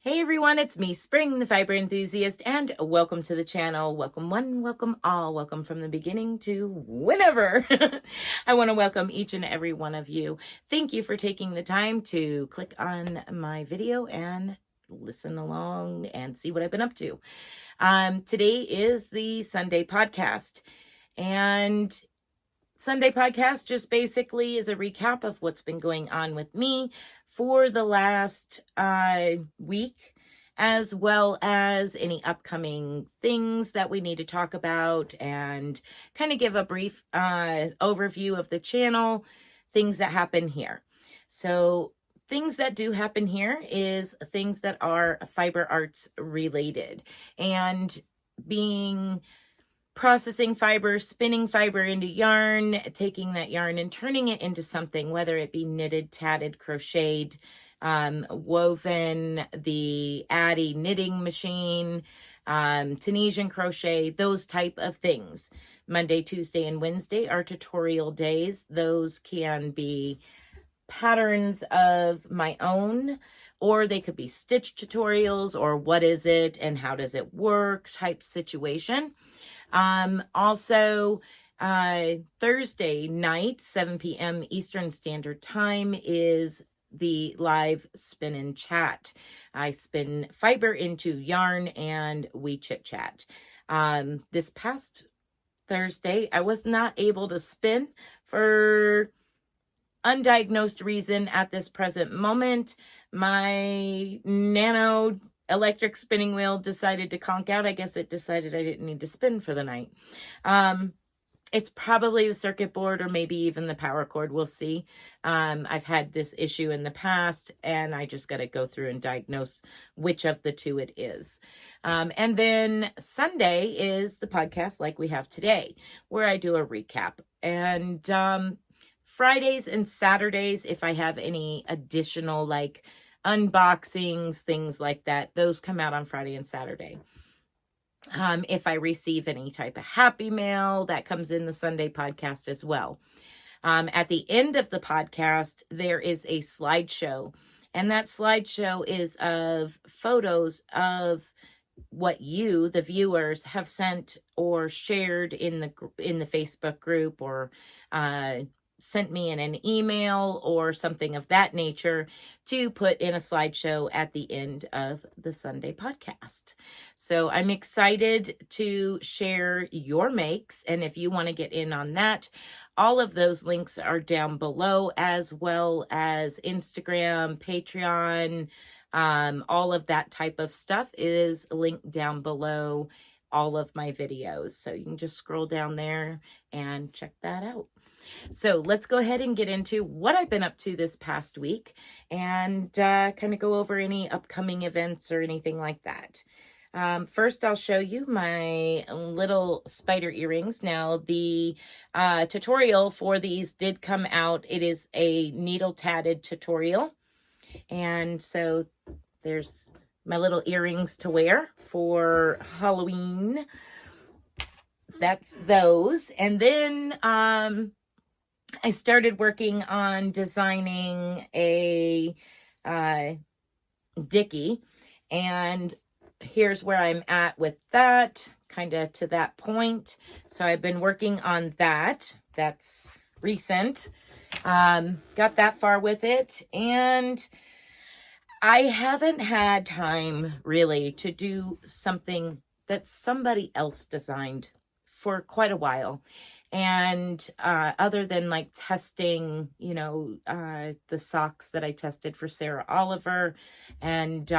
Hey everyone, it's me, Spring, the fiber enthusiast, and welcome to the channel. Welcome one, welcome all, welcome from the beginning to whenever. I want to welcome each and every one of you. Thank you for taking the time to click on my video and listen along and see what I've been up to. Today is the Sunday podcast, and Sunday podcast just basically is a recap of what's been going on with me for the last week, as well as any upcoming things that we need to talk about, and kind of give a brief overview of the channel, things that happen here. So things that do happen here is things that are fiber arts related, and processing fiber, spinning fiber into yarn, taking that yarn and turning it into something, whether it be knitted, tatted, crocheted, woven, the Addy knitting machine, Tunisian crochet, those type of things. Monday, Tuesday, and Wednesday are tutorial days. Those can be patterns of my own, or they could be stitch tutorials, or what is it and how does it work type situation. Also, Thursday night, 7 p.m. Eastern Standard Time is the live spin and chat. I spin fiber into yarn and we chit chat. This past Thursday, I was not able to spin for undiagnosed reason at this present moment. My nano electric spinning wheel decided to conk out. I guess it decided I didn't need to spin for the night. It's probably the circuit board or maybe even the power cord. We'll see. I've had this issue in the past, and I just got to go through and diagnose which of the two it is. And then Sunday is the podcast like we have today, where I do a recap. And Fridays and Saturdays, if I have any additional like unboxings, things like that, those come out on Friday and Saturday. If I receive any type of happy mail, that comes in the Sunday podcast as well. At the end of the podcast, there is a slideshow, and that slideshow is of photos of what you, the viewers, have sent or shared in the Facebook group, or sent me in an email or something of that nature, to put in a slideshow at the end of the Sunday podcast. So I'm excited to share your makes. And if you want to get in on that, all of those links are down below, as well as Instagram, Patreon, all of that type of stuff is linked down below all of my videos. So you can just scroll down there and check that out. So let's go ahead and get into what I've been up to this past week, and kind of go over any upcoming events or anything like that. First, I'll show you my little spider earrings. Now, the tutorial for these did come out. It is a needle tatted tutorial. And so there's my little earrings to wear for Halloween. That's those. And then I started working on designing a Dickie, and here's where I'm at with that, kind of to that point. So I've been working on that. That's recent. Got that far with it, and I haven't had time really to do something that somebody else designed for quite a while. And other than like testing, the socks that I tested for Sarah Oliver, and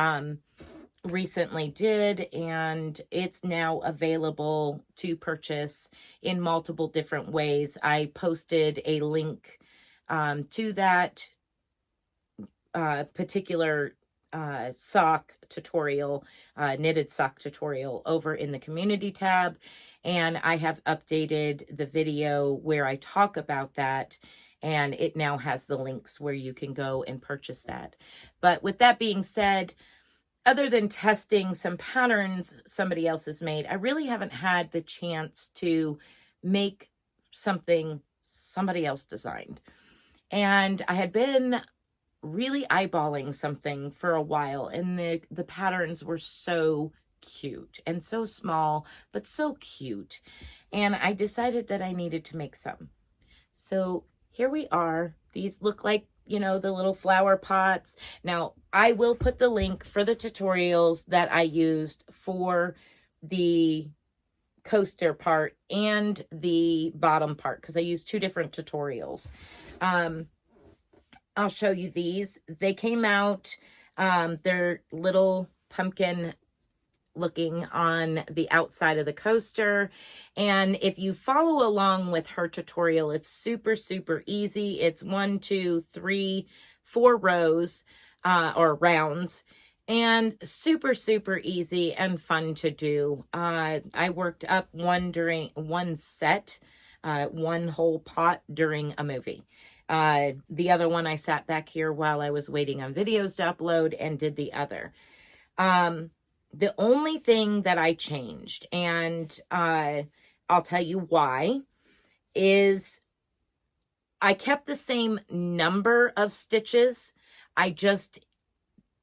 recently did, and it's now available to purchase in multiple different ways. I posted a link to that particular sock tutorial, knitted sock tutorial, over in the community tab. And I have updated the video where I talk about that, and it now has the links where you can go and purchase that. But with that being said, other than testing some patterns somebody else has made, I really haven't had the chance to make something somebody else designed. And I had been really eyeballing something for a while, and the patterns were so cute and so small, but so cute. And I decided that I needed to make some. So here we are. These look like, you know, the little flower pots. Now, I will put the link for the tutorials that I used for the coaster part and the bottom part, because I used 2 different tutorials. I'll show you these. They came out, they're little pumpkin looking on the outside of the coaster. And if you follow along with her tutorial, it's super, super easy. It's 1, 2, 3, 4 rows, or rounds, and super, super easy and fun to do. I worked up one set, one whole pot during a movie. The other one I sat back here while I was waiting on videos to upload and did the other. The only thing that I changed, and I'll tell you why, is I kept the same number of stitches. I just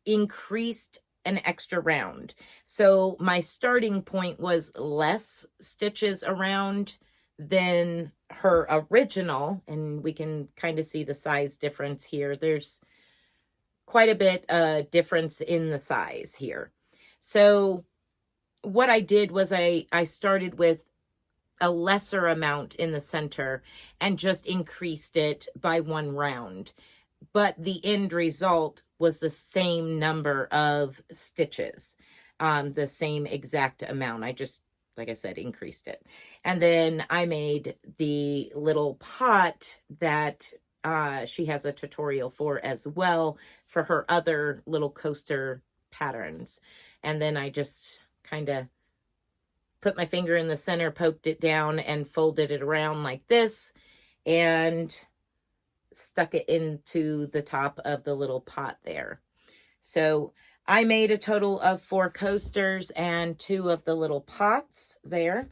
increased an extra round. So my starting point was less stitches around than her original, and we can kind of see the size difference here. There's quite a bit difference in the size here. So what I did was I started with a lesser amount in the center and just increased it by 1 round. But the end result was the same number of stitches, the same exact amount. I just, like I said, increased it. And then I made the little pot that she has a tutorial for as well, for her other little coaster patterns. And then I just kind of put my finger in the center, poked it down, and folded it around like this, and stuck it into the top of the little pot there. So I made a total of 4 coasters and 2 of the little pots there.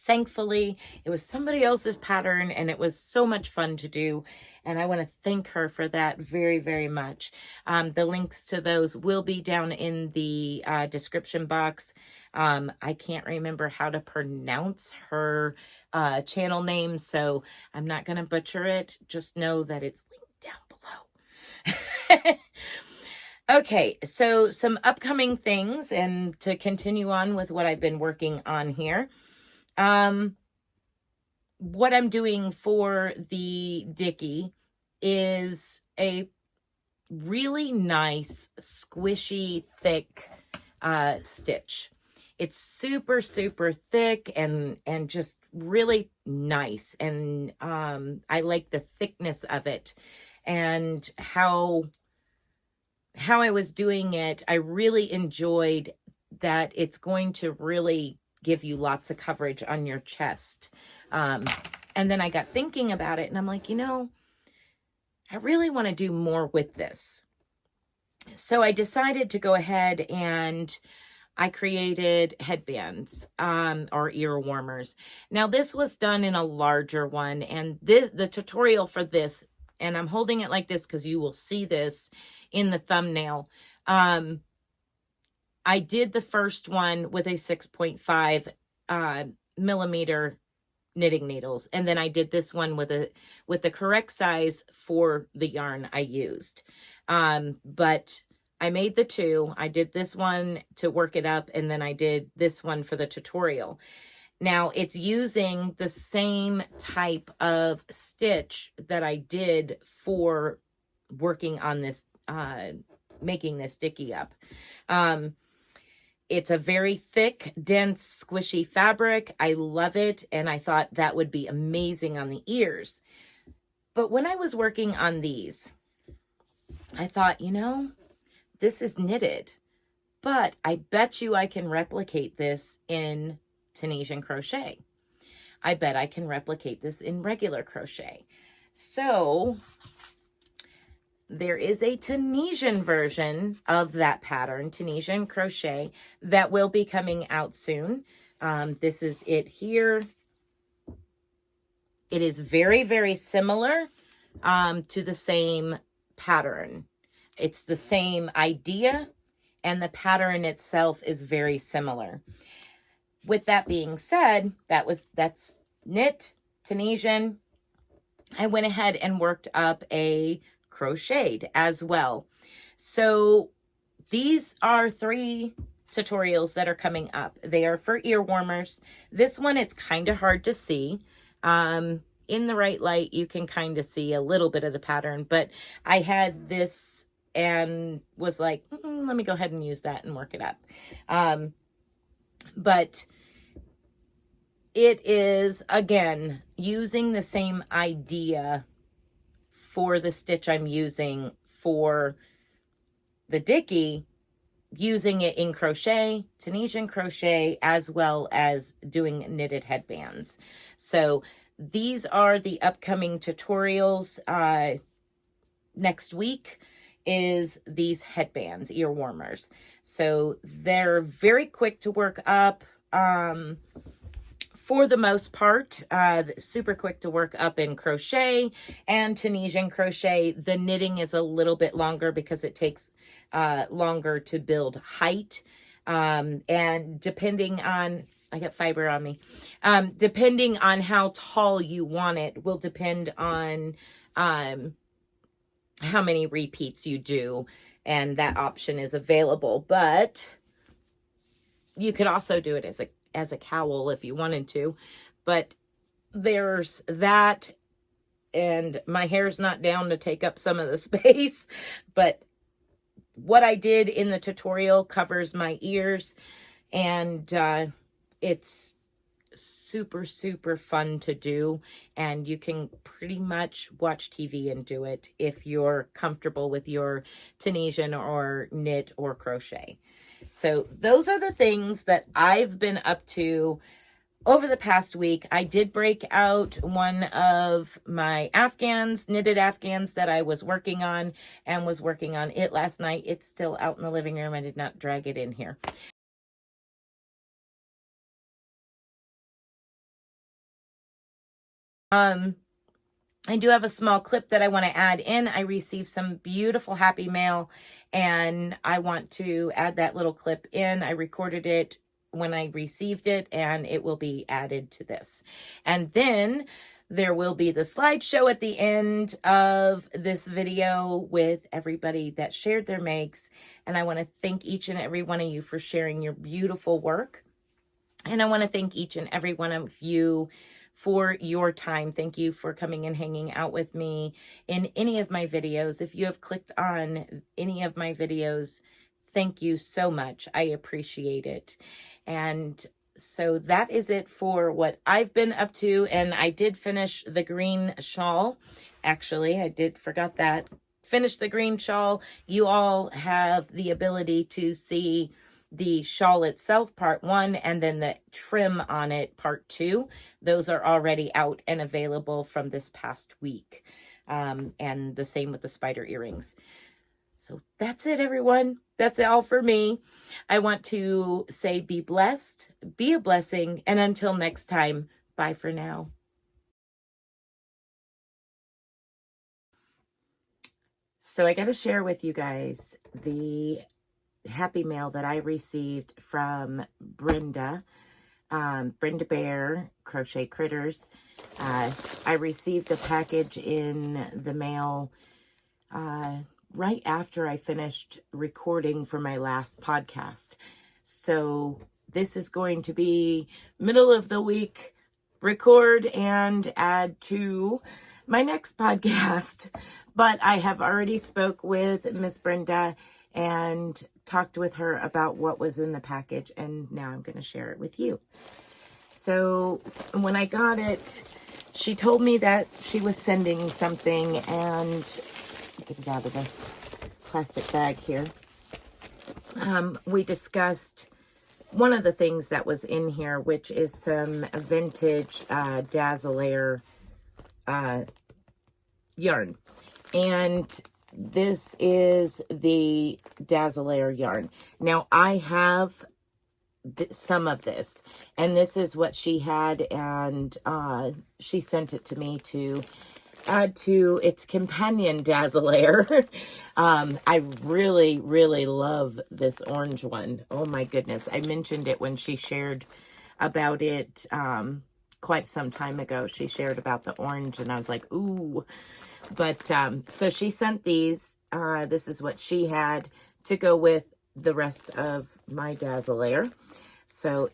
Thankfully, it was somebody else's pattern, and it was so much fun to do, and I want to thank her for that very, very much. The links to those will be down in the description box. I can't remember how to pronounce her channel name, so I'm not going to butcher it. Just know that it's linked down below. Okay, so some upcoming things, and to continue on with what I've been working on here. What I'm doing for the Dicky is a really nice, squishy, thick stitch. It's super, super thick and just really nice. And I like the thickness of it, and how I was doing it. I really enjoyed that it's going to really give you lots of coverage on your chest. And then I got thinking about it, and I'm like, you know, I really want to do more with this. So I decided to go ahead and I created headbands, or ear warmers. Now this was done in a larger one, and the tutorial for this, and I'm holding it like this because you will see this in the thumbnail. I did the first one with a 6.5 millimeter knitting needles, and then I did this one with the correct size for the yarn I used. But I made the 2. I did this one to work it up, and then I did this one for the tutorial. Now it's using the same type of stitch that I did for working on this, making this Dicky up. It's a very thick, dense, squishy fabric. I love it, and I thought that would be amazing on the ears. But when I was working on these, I thought, you know, this is knitted, but I bet you I can replicate this in Tunisian crochet. I bet I can replicate this in regular crochet. So there is a Tunisian version of that pattern, Tunisian crochet, that will be coming out soon. This is it here. It is very, very similar to the same pattern. It's the same idea, and the pattern itself is very similar. With that being said, that's knit, Tunisian. I went ahead and worked up a crocheted as well. So these are 3 tutorials that are coming up. They are for ear warmers. This one, it's kind of hard to see. In the right light, you can kind of see a little bit of the pattern, but I had this and was like, let me go ahead and use that and work it up. But it is, again, using the same idea for the stitch I'm using for the Dicky, using it in crochet, Tunisian crochet, as well as doing knitted headbands. So these are the upcoming tutorials. Next week is these headbands, ear warmers. So they're very quick to work up. For the most part, super quick to work up in crochet and Tunisian crochet. The knitting is a little bit longer because it takes longer to build height. And depending on, I got fiber on me, depending on how tall you want it will depend on how many repeats you do. And that option is available, but you could also do it as a cowl if you wanted to, but there's that, and my hair's not down to take up some of the space, but what I did in the tutorial covers my ears, and it's super, super fun to do, and you can pretty much watch TV and do it if you're comfortable with your Tunisian or knit or crochet. So those are the things that I've been up to over the past week. I did break out one of my Afghans, knitted Afghans that I was working on, and was working on it last night. It's still out in the living room. I did not drag it in here. I do have a small clip that I want to add in. I received some beautiful happy mail, and I want to add that little clip in. I recorded it when I received it, and it will be added to this. And then there will be the slideshow at the end of this video with everybody that shared their makes. And I want to thank each and every one of you for sharing your beautiful work. And I want to thank each and every one of you for your time. Thank you for coming and hanging out with me in any of my videos. If you have clicked on any of my videos, thank you so much. I appreciate it. And so that is it for what I've been up to. And I did finish the green shawl. Actually, I forgot that. Finish the green shawl. You all have the ability to see the shawl itself, part 1, and then the trim on it, part 2. Those are already out and available from this past week. And the same with the spider earrings. So that's it, everyone. That's all for me. I want to say be blessed, be a blessing, and until next time, bye for now. So I got to share with you guys the happy mail that I received from Brenda, Brenda Bear, Crochet Critters. I received a package in the mail right after I finished recording for my last podcast. So this is going to be middle of the week record and add to my next podcast. But I have already spoke with Miss Brenda and talked with her about what was in the package, and now I'm going to share it with you. So when I got it, she told me that she was sending something, and get it out of this plastic bag here. We discussed one of the things that was in here, which is some vintage Dazzler yarn. And this is the Dazzler yarn. Now, I have some of this, and this is what she had, and she sent it to me to add to its companion dazzler. I really, really love this orange one. Oh my goodness. I mentioned it when she shared about it quite some time ago. She shared about the orange and I was like, ooh. But so she sent these. This is what she had to go with the rest of my dazzler. So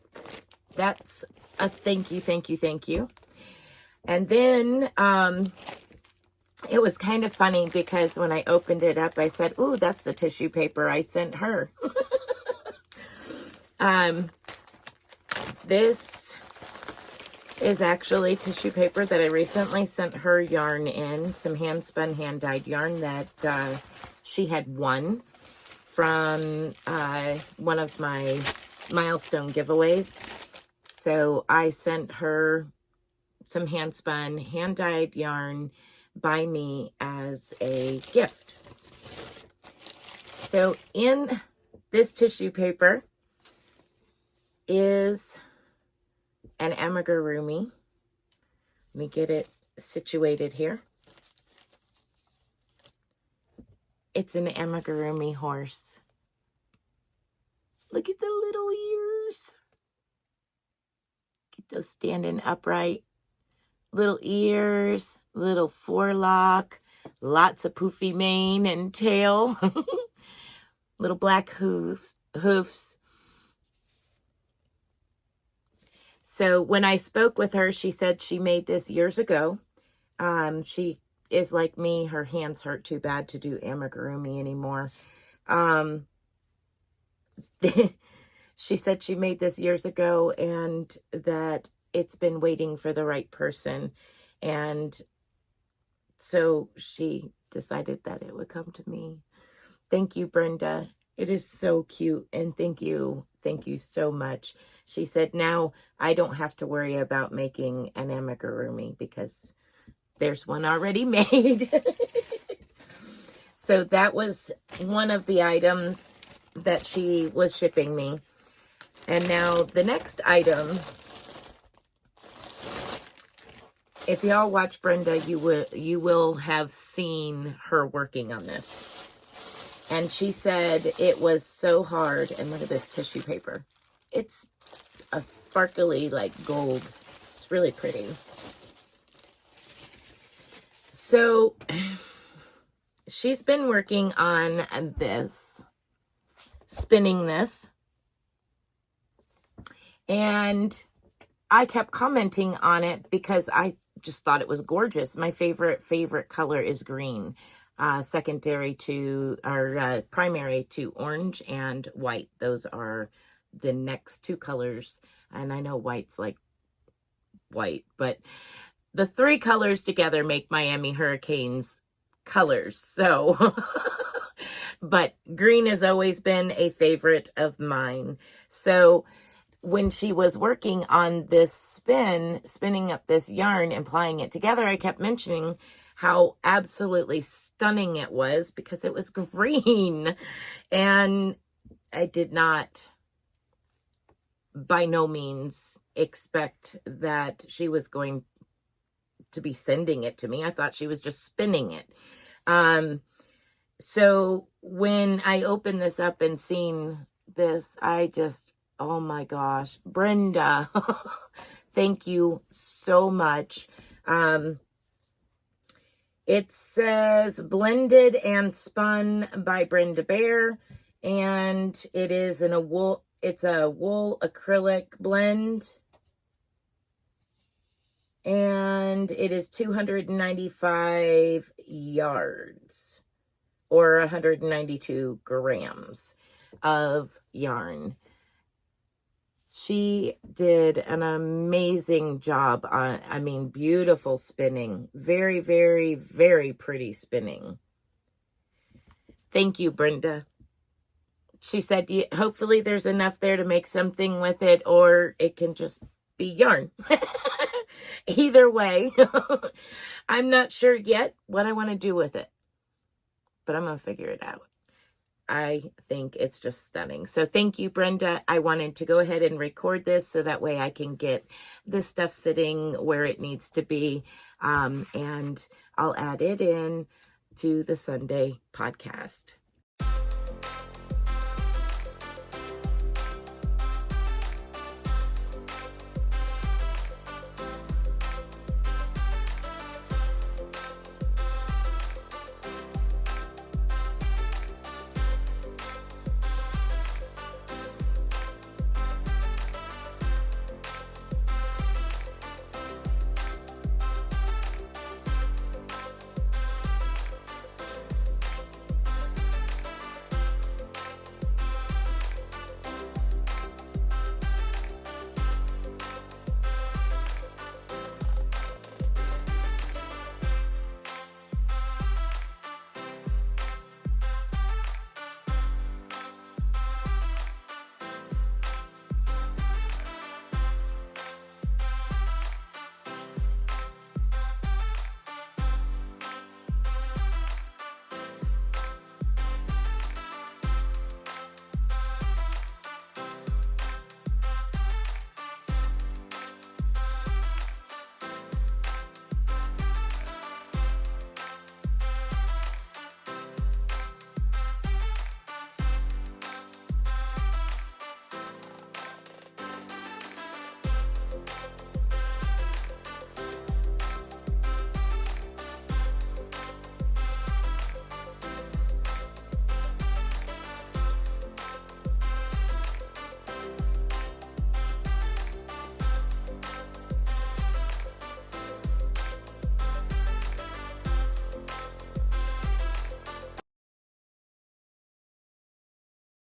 that's a thank you, thank you, thank you. And then it was kind of funny because when I opened it up, I said, ooh, that's the tissue paper I sent her. This is actually tissue paper that I recently sent her yarn in, some hand spun, hand dyed yarn that she had won from one of my milestone giveaways. So I sent her some hand spun, hand dyed yarn by me as a gift. So in this tissue paper is an amigurumi. Let me get it situated here. It's an amigurumi horse. Look at the little ears. Get those standing upright. Little ears, little forelock, lots of poofy mane and tail. Little black hoofs. So when I spoke with her, she said she made this years ago. She is like me. Her hands hurt too bad to do amigurumi anymore. She said she made this years ago and that it's been waiting for the right person. And so she decided that it would come to me. Thank you, Brenda. It is so cute. And thank you. Thank you so much. She said, now I don't have to worry about making an amigurumi because there's one already made. So that was one of the items that she was shipping me. And now the next item, if y'all watch Brenda, you will have seen her working on this. And she said it was so hard. And look at this tissue paper. It's a sparkly like gold. It's really pretty. So she's been working on this, spinning this. And I kept commenting on it because I just thought it was gorgeous. My favorite color is green. Secondary to, or primary to orange and white. Those are the next two colors. And I know white's like white, but the three colors together make Miami Hurricanes colors. So, but green has always been a favorite of mine. So when she was working on this spinning up this yarn and plying it together, I kept mentioning how absolutely stunning it was because it was green. And I did not, by no means, expect that she was going to be sending it to me. I thought she was just spinning it. So when I opened this up and seen this, I just, oh my gosh, Brenda, thank you so much. It says blended and spun by Brenda Bear, and it is in a wool, it's a wool acrylic blend. And it is 295 yards or 192 grams of yarn. She did an amazing job on, I mean, beautiful spinning. Very, very, very pretty spinning. Thank you, Brenda. She said, hopefully there's enough there to make something with it, or it can just be yarn. Either way, I'm not sure yet what I want to do with it, but I'm going to figure it out. I think it's just stunning. So thank you, Brenda. I wanted to go ahead and record this so that way I can get this stuff sitting where it needs to be. And I'll add it in to the Sunday podcast.